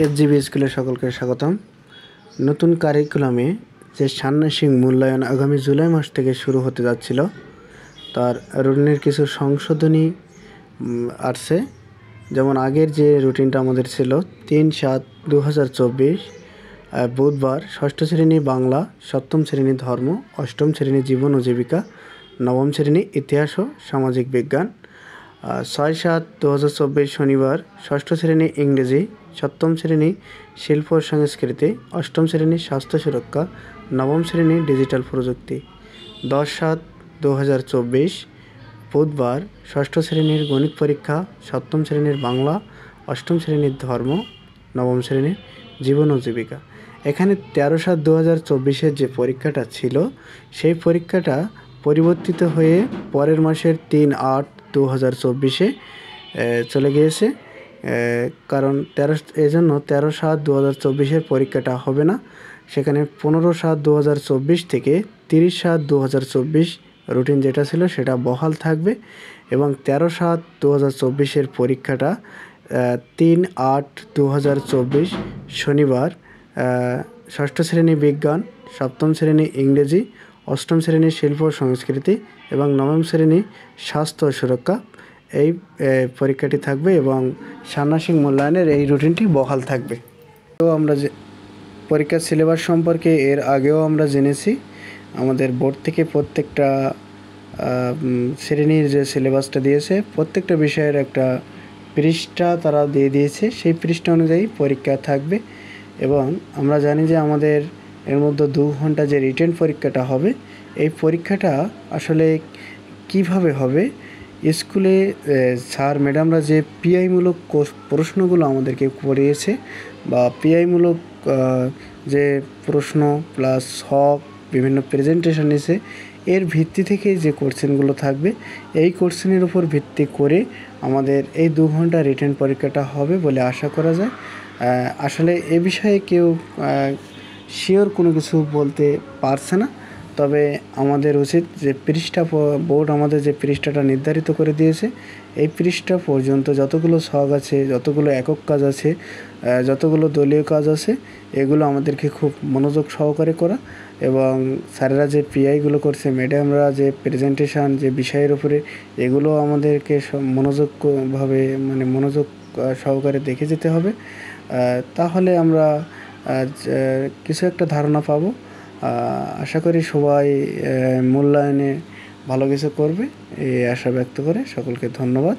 এসজিবি স্কুলে সকলকে স্বাগতম। নতুন কারিকুলামে যে ষান্মাসিক মূল্যায়ন আগামী জুলাই মাস থেকে শুরু হতে যাচ্ছিল, তার রুটিনের কিছু সংশোধনী আসছে। যেমন আগের যে রুটিনটা আমাদের ছিল ৩/৭/২০২৪ বুধবার ৬ষ্ঠ শ্রেণী বাংলা, ৭ম শ্রেণী ধর্ম, ৮ম শ্রেণী জীবন ও জীবিকা, ৯ম শ্রেণী ইতিহাস ও সামাজিক বিজ্ঞান। ৬/৭/২০২৪ শনিবার ৬ষ্ঠ শ্রেণী ইংরেজি, ৭ম শ্রেণী শিল্প ও সংস্কৃতি, ৮ম শ্রেণী স্বাস্থ্য সুরক্ষা, ৯ম শ্রেণী ডিজিটাল প্রযুক্তি। ১০/৭/২০২৪ বুধবার ৬ষ্ঠ শ্রেণীর গণিত পরীক্ষা, ৭ম শ্রেণীর বাংলা, ৮ম শ্রেণীর ধর্ম, ৯ম শ্রেণীর জীবন ও জীবিকা। এখানে ১৩/৭/২০২৪ যে পরীক্ষাটা ছিল, সেই পরীক্ষাটা পরিবর্তিত হয়ে পরের মাসের ৩/৮/২০২৪ চলে গিয়েছে। কারণ এজন্য ১৩/৭/২০২৪ পরীক্ষাটা হবে না। সেখানে ১৫/৭/২০২৪ থেকে ৩০/৭/২০২৪ রুটিন যেটা ছিল সেটা বহাল থাকবে এবং ১৩/৭/২০২৪ পরীক্ষাটা ৩/৮/২০২৪ শনিবার ৬ষ্ঠ শ্রেণী বিজ্ঞান, ৭ম শ্রেণী ইংরেজি, ৮ম শ্রেণী শিল্প ও সংস্কৃতি এবং ৯ম শ্রেণী স্বাস্থ্য ও সুরক্ষা এই পরীক্ষাটি থাকবে এবং ষান্মাসিক মূল্যায়নের এই রুটিনটি বহাল থাকবে। তো আমরা যে পরীক্ষার সিলেবাস সম্পর্কে এর আগেও আমরা জেনেছি। আমাদের বোর্ড থেকে প্রত্যেকটা শ্রেণীর যে সিলেবাসটা দিয়েছে, প্রত্যেকটা বিষয়ের একটা পৃষ্ঠা তারা দিয়ে দিয়েছে। সেই পৃষ্ঠা অনুযায়ী পরীক্ষা থাকবে এবং আমরা জানি যে আমাদের এর মধ্যে 2 ঘন্টা যে রিটেন পরীক্ষাটা হবে, এই পরীক্ষাটা আসলে কিভাবে হবে, স্কুলে স্যার ম্যাডামরা যে পিআইমূলক প্রশ্নগুলো আমাদেরকে করিয়েছে বা পিআইমূলক যে প্রশ্ন প্লাস ছক বিভিন্ন প্রেজেন্টেশন এসে এর ভিত্তি থেকে যে কোশ্চেনগুলো থাকবে, এই কোশ্চেনের উপর ভিত্তি করে আমাদের এই 2 ঘন্টা রিটেন পরীক্ষাটা হবে বলে আশা করা যায়। আসলে এ বিষয়ে কেউ শিওর কোনো কিছু বলতে পারছে না, তবে আমাদের উচিত যে বোর্ড আমাদের যে পৃষ্ঠাটা নির্ধারিত করে দিয়েছে, এই পৃষ্ঠা পর্যন্ত যতগুলো ছক আছে, যতগুলো একক কাজ আছে, যতগুলো দলীয় কাজ আছে, এগুলো আমাদেরকে খুব মনোযোগ সহকারে করা এবং স্যারেরা যে পিআইগুলো করছে, ম্যাডামরা যে প্রেজেন্টেশন যে বিষয়ের উপরে, এগুলো আমাদেরকে মনোযোগ সহকারে দেখে যেতে হবে। তাহলে আমরা কিছু একটা ধারণা পাবো। আশা করি সবাই মূল্যায়নে ভালো কিছু করবে, এই আশা ব্যক্ত করে সকলকে ধন্যবাদ।